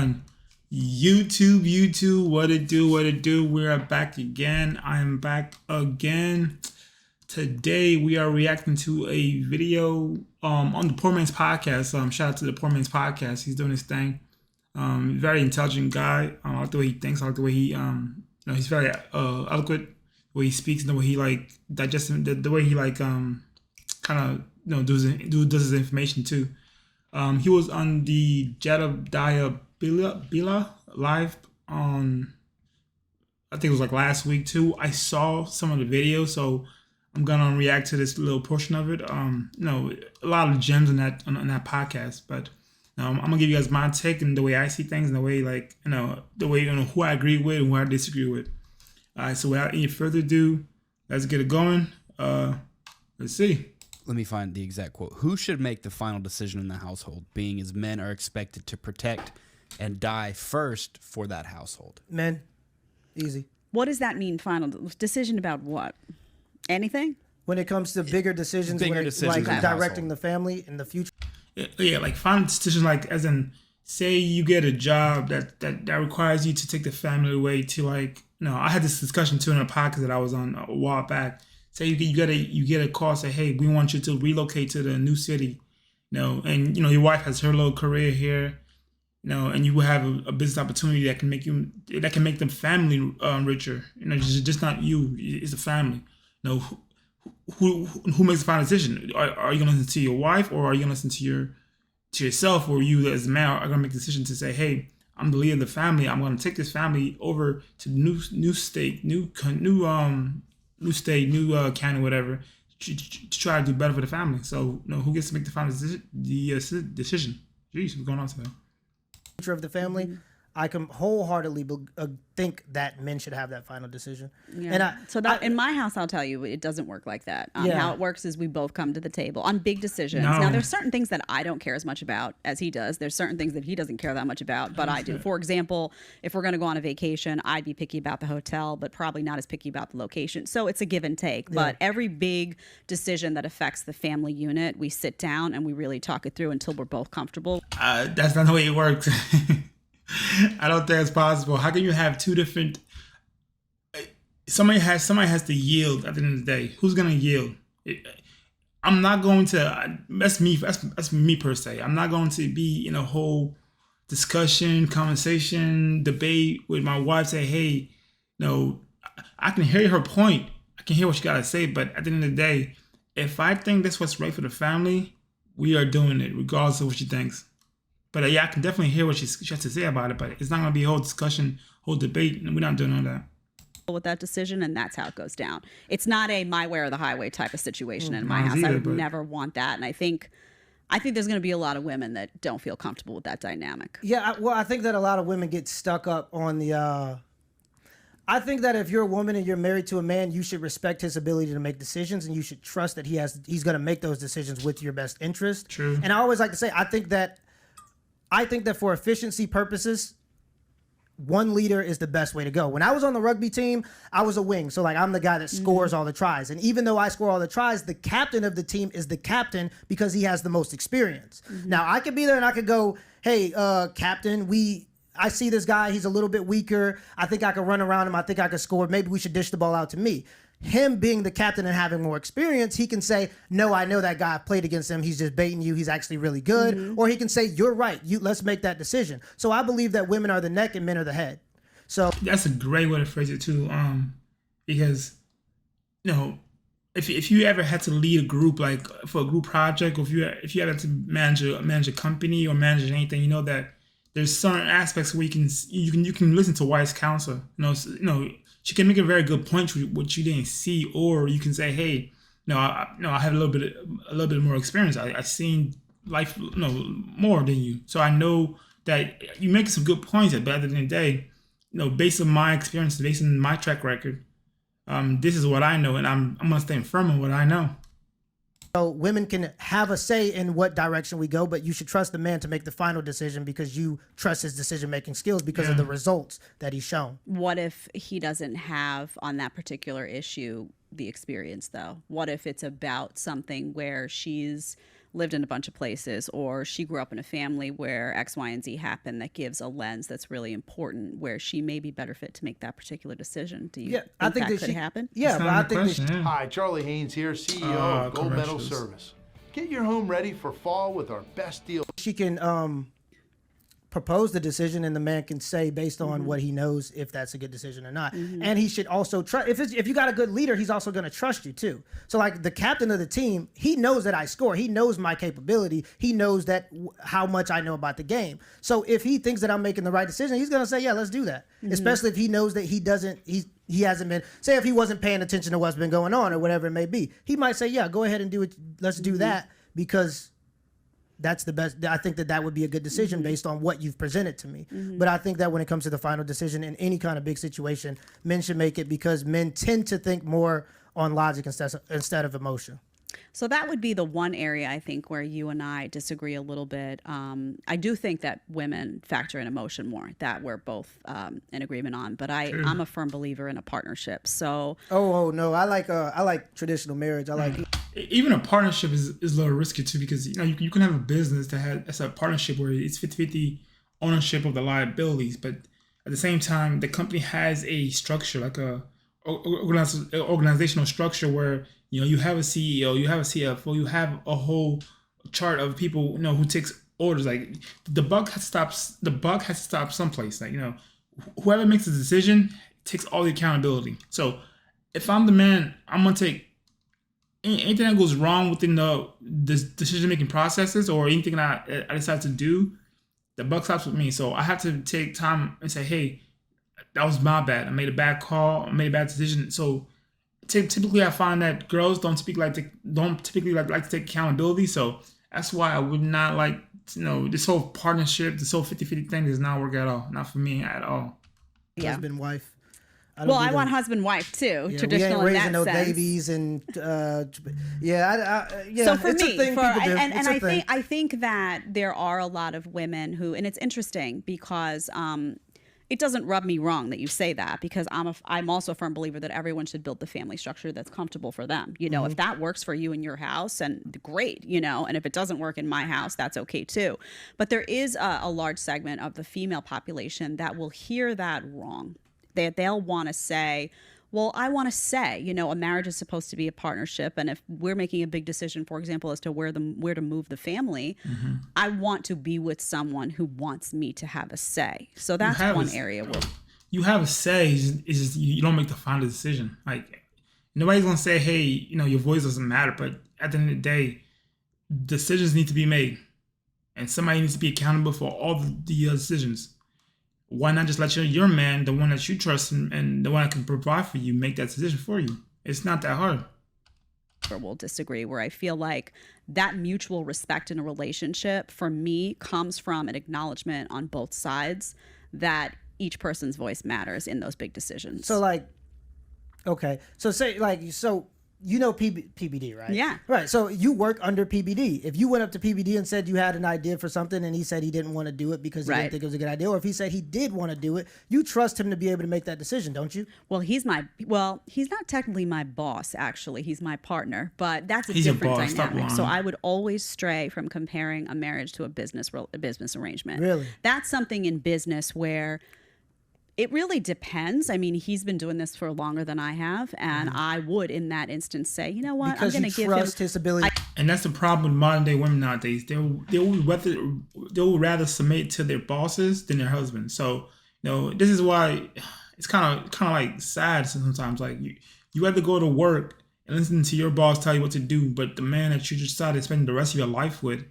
done. YouTube, what it do? We're back again. I'm back again. Today we are reacting to a video on the Poor Man's Podcast. Shout out to the Poor Man's Podcast. He's doing his thing. Very intelligent guy. I like the way he thinks. I like the way he he's very eloquent. The way he speaks, and the way he digests the way he kind of does his information too. He was on the Jedediah Bila live on, I think it was last week too. I saw some of the videos, so I'm gonna react to this little portion of it. A lot of gems in that podcast, but I'm gonna give you guys my take and the way I see things and the way the way who I agree with and who I disagree with. All right, so without any further ado, let's get it going. Let's see. Let me find the exact quote. Who should make the final decision in the household, being as men are expected to protect and die first for that household? Men. Easy. What does that mean, final decision about what? Anything? When it comes to bigger decisions, like directing the family in the future. Yeah, final decisions, as in, say you get a job that requires you to take the family away to I had this discussion too in a podcast that I was on a while back. Say you get a call, say, hey, we want you to relocate to the new city, and your wife has her little career here, and you will have a business opportunity that can make the family richer. Just not you, it's the family. Who makes the final decision? Are you gonna listen to your wife, or are you gonna listen to yourself, or you as a man are gonna make the decision to say, hey, I'm the leader of the family. I'm gonna take this family over to new state, new county, whatever, to try to do better for the family. So, who gets to make the final decision? Jeez, what's going on today? Future of the family. Mm-hmm. I can wholeheartedly think that men should have that final decision. Yeah. And in my house, I'll tell you, it doesn't work like that. How it works is we both come to the table on big decisions. No. Now, there's certain things that I don't care as much about as he does. There's certain things that he doesn't care that much about, but I do. For example, if we're going to go on a vacation, I'd be picky about the hotel, but probably not as picky about the location. So it's a give and take. Yeah. But every big decision that affects the family unit, we sit down and we really talk it through until we're both comfortable. That's not the way it works. I don't think it's possible. How can you have two different? Somebody has to yield at the end of the day. Who's gonna yield? I'm not going to. That's me. That's me per se. I'm not going to be in a whole discussion, conversation, debate with my wife. Say, hey, I can hear her point. I can hear what she gotta say. But at the end of the day, if I think that's what's right for the family, we are doing it, regardless of what she thinks. But I can definitely hear what she has to say about it. But it's not going to be a whole discussion, whole debate, and we're not doing all that. With that decision, and that's how it goes down. It's not a my way or the highway type of situation in my house. I would never want that, and I think there's going to be a lot of women that don't feel comfortable with that dynamic. Yeah, I think that a lot of women get stuck up on the. I think that if you're a woman and you're married to a man, you should respect his ability to make decisions, and you should trust that he's going to make those decisions with your best interest. True. And I always like to say, I think that for efficiency purposes, one leader is the best way to go. When I was on the rugby team, I was a wing. So I'm the guy that scores all the tries. And even though I score all the tries, the captain of the team is the captain because he has the most experience. Mm-hmm. Now, I could be there and I could go, hey, captain, I see this guy. He's a little bit weaker. I think I could run around him. I think I could score. Maybe we should dish the ball out to me. Him being the captain and having more experience, he can say, no, I know that guy. I played against him. He's just baiting you. He's actually really good. Mm-hmm. Or he can say, you're right. Let's make that decision. So I believe that women are the neck and men are the head. So that's a great way to phrase it too. Because if you ever had to lead a group, for a group project, or if you ever had to manage a company or manage anything, that there's certain aspects where you can listen to wise counsel. She can make a very good point with what you didn't see, or you can say, "Hey, I have a little bit more experience. I've seen life, more than you, so I know that you make some good points. But at the end of the day, based on my experience, based on my track record, this is what I know, and I'm gonna stand firm on what I know." So women can have a say in what direction we go, but you should trust the man to make the final decision because you trust his decision-making skills because of the results that he's shown. What if he doesn't have, on that particular issue, the experience, though? What if it's about something where she's lived in a bunch of places, or she grew up in a family where X, Y, and Z happened, that gives a lens that's really important where she may be better fit to make that particular decision. Do you I think think that could happen? Yeah, but I think that Hi, Charlie Haynes here, CEO of Gold Medal commercials. Service. Get your home ready for fall with our best deal. she can propose the decision, and the man can say based on what he knows if that's a good decision or not. And he should also trust. If you got a good leader, he's also going to trust you too. So like the captain of the team, he knows that I score. He knows my capability. He knows that how much I know about the game. So if he thinks that I'm making the right decision, he's going to say, yeah, let's do that. Especially if he knows that he hasn't been, say if he wasn't paying attention to what's been going on or whatever it may be, he might say, yeah, go ahead and do it. Let's do that, because that's the best. I think that would be a good decision based on what you've presented to me. But I think that when it comes to the final decision in any kind of big situation, men should make it, because men tend to think more on logic instead of emotion. So that would be the one area I think where you and I disagree a little bit. I do think that women factor in emotion more, that we're both in agreement on. But I'm a firm believer in a partnership. So Oh no, I like traditional marriage. I like Even a partnership is a little risky too, because you can have a business that's a partnership where it's 50-50 ownership of the liabilities, but at the same time the company has a structure, like a organizational structure where you have a CEO, you have a CFO, you have a whole chart of people who takes orders. Like the buck has to stop someplace. Like whoever makes the decision takes all the accountability. So if I'm the man, I'm gonna take anything that goes wrong within the decision-making processes, or anything that I decide to do, the buck stops with me. So I have to take time and say, hey, that was my bad. I made a bad call. I made a bad decision. So typically I find that girls don't typically like to take accountability. So that's why I would not like, this whole partnership, this whole 50-50 thing does not work at all. Not for me at all. husband wife. I want husband wife too. Yeah, Traditional we ain't in raising that no sense. babies, and So for it's me, a thing people do. It's a thing. I think that there are a lot of women who, and it's interesting because it doesn't rub me wrong that you say that, because I'm also a firm believer that everyone should build the family structure that's comfortable for them. If that works for you in your house, and great, and if it doesn't work in my house, that's okay too. But there is a large segment of the female population that will hear that wrong. They'll want to say, well, I want to say, a marriage is supposed to be a partnership. And if we're making a big decision, for example, as to where to move the family, I want to be with someone who wants me to have a say. So that's one area where you have a say. It's just you don't make the final decision. Like nobody's gonna say, hey, your voice doesn't matter. But at the end of the day, decisions need to be made, and somebody needs to be accountable for all the decisions. Why not just let your man, the one that you trust and the one that can provide for you, make that decision for you? It's not that hard. we'll disagree, where I feel like that mutual respect in a relationship for me comes from an acknowledgement on both sides that each person's voice matters in those big decisions. So okay. So say PBD, right? Yeah. Right. So you work under PBD. If you went up to PBD and said you had an idea for something and he said he didn't want to do it because he didn't think it was a good idea, or if he said he did want to do it, you trust him to be able to make that decision, don't you? Well, he's not technically my boss, actually. He's my partner, but that's a different dynamic. So I would always stray from comparing a marriage to a business arrangement. Really? That's something in business where it really depends. I mean, he's been doing this for longer than I have, and I would, in that instance, say, you know what, because I'm going to give him his ability. And that's the problem with modern day women nowadays. They will rather submit to their bosses than their husbands. So this is why it's kind of like sad sometimes. Like you have to go to work and listen to your boss tell you what to do, but the man that you decided to spend the rest of your life with,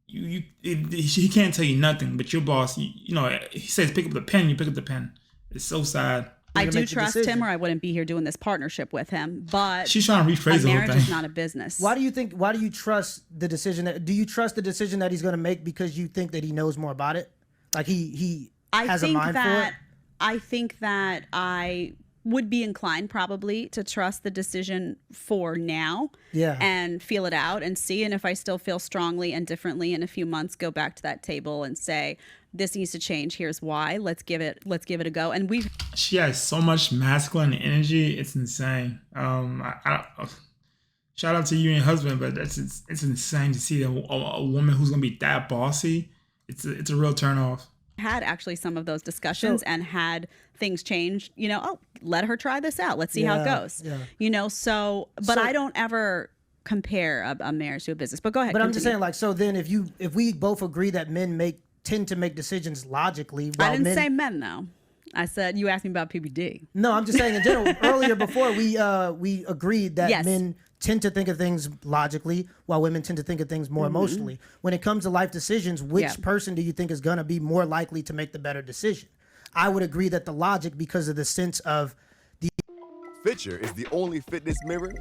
he can't tell you nothing. But your boss, he says pick up the pen, you pick up the pen. It's so sad. I do trust him, or I wouldn't be here doing this partnership with him. But she's trying to rephrase the whole thing. Marriage is not a business. Why do you trust the decision do you trust the decision that he's going to make because you think that he knows more about it? Like he has a mind for it? I think that I would be inclined probably to trust the decision for now, and feel it out and see. And if I still feel strongly and differently in a few months, go back to that table and say, this needs to change. Here's why. Let's give it a go. And she has so much masculine energy. It's insane. shout out to you and your husband, but it's insane to see a woman who's gonna be that bossy. It's a real turn off. Had actually some of those discussions and had things change, let her try this out. Let's see how it goes. Yeah. But I don't ever compare a marriage to a business. But go ahead. But I'm just saying, like, so then if we both agree that men tend to make decisions logically, while I didn't say men though. I said, you asked me about PBD. No, I'm just saying in general. Earlier before we agreed that men tend to think of things logically while women tend to think of things more emotionally. When it comes to life decisions, which person do you think is going to be more likely to make the better decision? I would agree that the logic, because of the sense of Fitcher is the only fitness mirror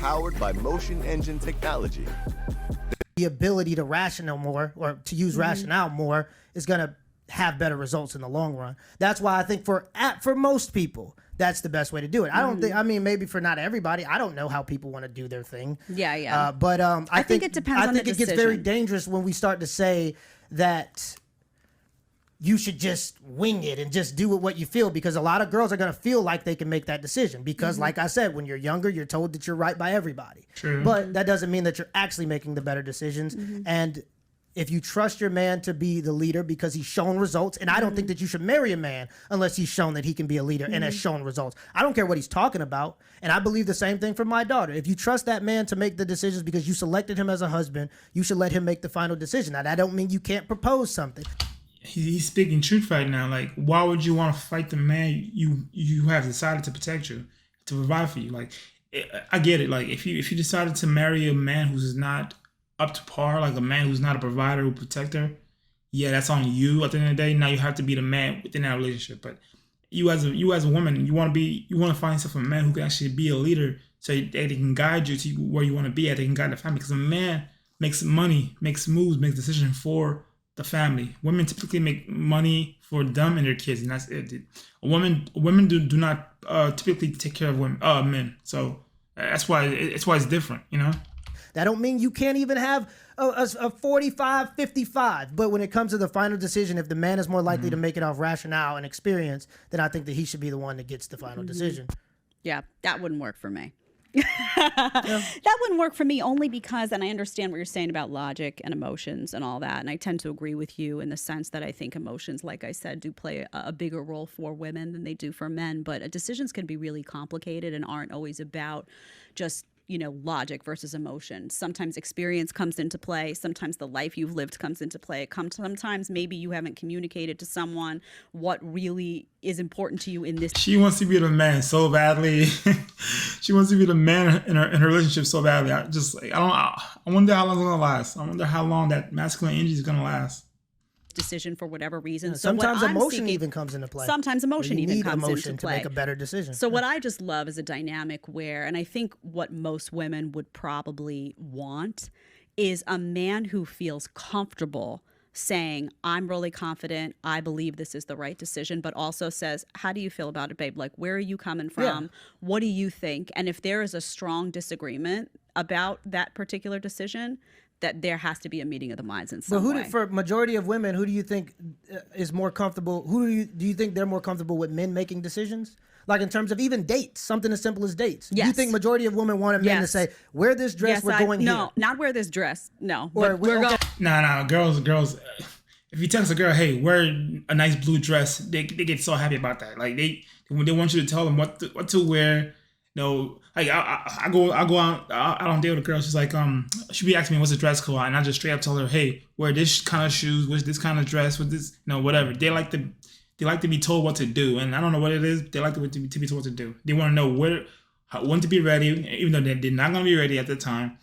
powered by motion engine technology. the ability to rational more or to use rationale more is going to have better results in the long run. That's why I think for most people, that's the best way to do it. I don't think, I mean, maybe for not everybody, I don't know how people want to do their thing. Yeah. But I think it depends on I think the it gets very decision. dangerous when we start to say that you should just wing it and just do what you feel, because a lot of girls are going to feel like they can make that decision because, like I said, when you're younger, you're told that you're right by everybody. True. But that doesn't mean that you're actually making the better decisions. And if you trust your man to be the leader because he's shown results, and I don't think that you should marry a man unless he's shown that he can be a leader and has shown results. I don't care what he's talking about. And I believe the same thing for my daughter. If you trust that man to make the decisions because you selected him as a husband, you should let him make the final decision. Now, that don't mean you can't propose something. He's speaking truth right now. Like, why would you want to fight the man you have decided to protect you, to provide for you? Like, I get it. Like, if you decided to marry a man who's not up to par, like a man who's not a provider or protector, yeah, that's on you. At the end of the day, now you have to be the man within that relationship. But you as a woman, you want to find yourself a man who can actually be a leader, so that they can guide you to where you want to be at. They can guide the family, because a man makes money, makes moves, makes decisions for the family. Women typically make money for them and their kids, and that's it. Women do not typically take care of men. So that's why it's different, you know. That don't mean you can't even have a 45-55. But when it comes to the final decision, if the man is more likely to make it off rationale and experience, then I think that he should be the one that gets the final decision. Yeah, that wouldn't work for me. That wouldn't work for me, only because, and I understand what you're saying about logic and emotions and all that, and I tend to agree with you in the sense that I think emotions, like I said, do play a bigger role for women than they do for men. But decisions can be really complicated and aren't always about just logic versus emotion. Sometimes experience comes into play. Sometimes the life you've lived comes into play. Sometimes maybe you haven't communicated to someone what really is important to you in this. She wants to be the man so badly. She wants to be the man in her relationship so badly. I wonder how long it's gonna last. I wonder how long that masculine energy is gonna last. Decision for whatever reason. Sometimes so what emotion I'm seeking, even comes into play. Sometimes emotion you even need comes emotion into to play make a better decision. So what I just love is a dynamic where, and I think what most women would probably want is a man who feels comfortable saying, I'm really confident, I believe this is the right decision, but also says, how do you feel about it, babe? Like, where are you coming from? Yeah. What do you think? And if there is a strong disagreement about that particular decision, that there has to be a meeting of the minds in some way. For majority of women, who do you think is more comfortable? Do you think they're more comfortable with men making decisions? Like in terms of even dates, something as simple as dates. Yes. Do you think majority of women want a man to say, wear this dress, we're going here? No, not wear this dress. No. Or But we're going. Nah, girls. If you text a girl, hey, wear a nice blue dress, they get so happy about that. Like they want you to tell them what to wear. Like I go out on date with a girl. She's like, she be asking me what's the dress code, and I just straight up tell her, hey, wear this kind of shoes, wear this kind of dress, with this, whatever. They like to be told what to do, and I don't know what it is. They like to be told what to do. They want to know when to be ready, even though they're not gonna be ready at the time.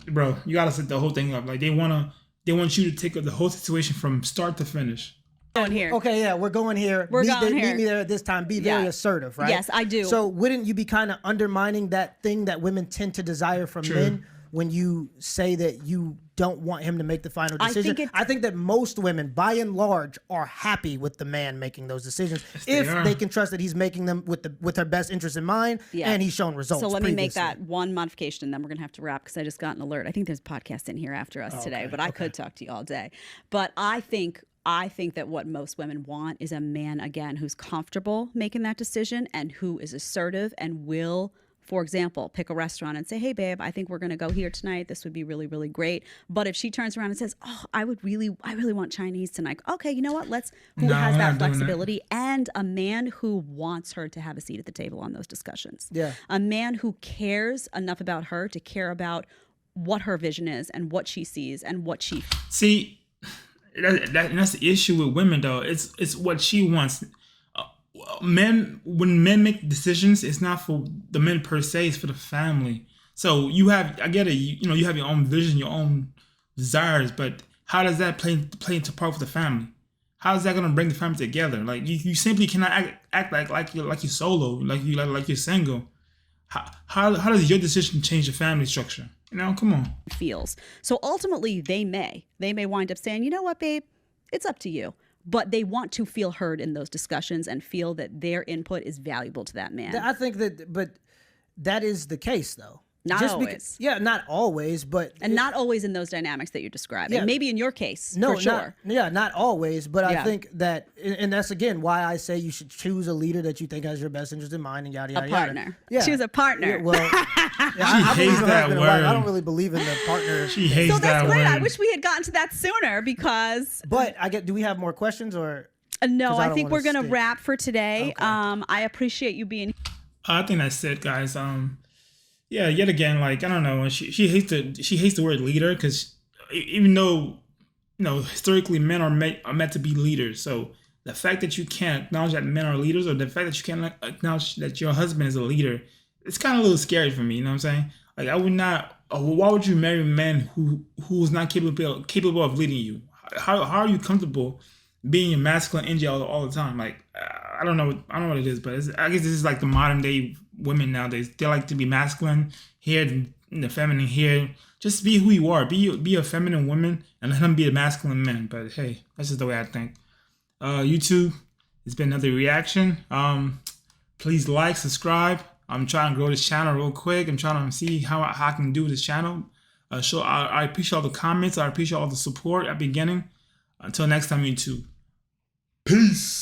Bro, you gotta set the whole thing up. Like they want you to take the whole situation from start to finish. Going here. Okay, yeah, we're going here. Meet me there at this time. Be very assertive, right? Yes, I do. So wouldn't you be kind of undermining that thing that women tend to desire from men when you say that you don't want him to make the final decision? I think that most women, by and large, are happy with the man making those decisions if they can trust that he's making them with her best interest in mind and he's shown results. So let previously. me make that one modification, and then we're gonna have to wrap because I just got an alert. I think there's a podcast in here after us today, but I could talk to you all day. But I think that what most women want is a man, again, who's comfortable making that decision and who is assertive and will For example, pick a restaurant and say, hey, babe, I think we're going to go here tonight. This would be really, really great. But if she turns around and says, oh, I really want Chinese tonight. Okay, you know what? Who No, has we're that not doing that. flexibility? And a man who wants her to have a seat at the table on those discussions. Yeah. A man who cares enough about her to care about what her vision is and what she sees and what she. See, that's the issue with women, though. It's what she wants. When men make decisions, it's not for the men per se, it's for the family. So I get it, you have your own vision, your own desires, but how does that play into part with the family? How is that going to bring the family together? Like you simply cannot act like you're solo, like you're single. How does your decision change the family structure? Come on. Feels. So ultimately they may wind up saying, you know what, babe, it's up to you. But they want to feel heard in those discussions and feel that their input is valuable to that man. I think but that is the case, though. Not always. Not always, but and not always in those dynamics that you're describing. Yeah. Maybe in your case, no, for sure. Not always, but Yeah. I think that, and that's again why I say you should choose a leader that you think has your best interest in mind and yada yada A partner. yada. Yeah, Choose a partner. Yeah, well, I believe hates in that husband and wife. I word. don't really believe in the partner. She hates So that that's great. word. I wish we had gotten to that sooner because But do we have more questions or? no, 'Cause I don't think wanna we're gonna stick. wrap for today. Okay. I appreciate you being. I think that's it, guys. Yeah, yet again, like I don't know, she hates the word leader because even though historically men are meant to be leaders, so the fact that you can't acknowledge that men are leaders, or the fact that you can't acknowledge that your husband is a leader, it's kind of a little scary for me. You know what I'm saying? Like I would not. Why would you marry a man who is not capable of leading you? How are you comfortable being a masculine energy all the time? Like I don't know what it is, but I guess this is like the modern day women nowadays. They like to be masculine here and the feminine here. Just be who you are. Be a feminine woman and let him be a masculine man. But hey, that's just the way I think. YouTube, it's been another reaction. Please like, subscribe. I'm trying to grow this channel real quick. I'm trying to see how I can do this channel. I appreciate all the comments. I appreciate all the support at the beginning. Until next time, YouTube. Peace.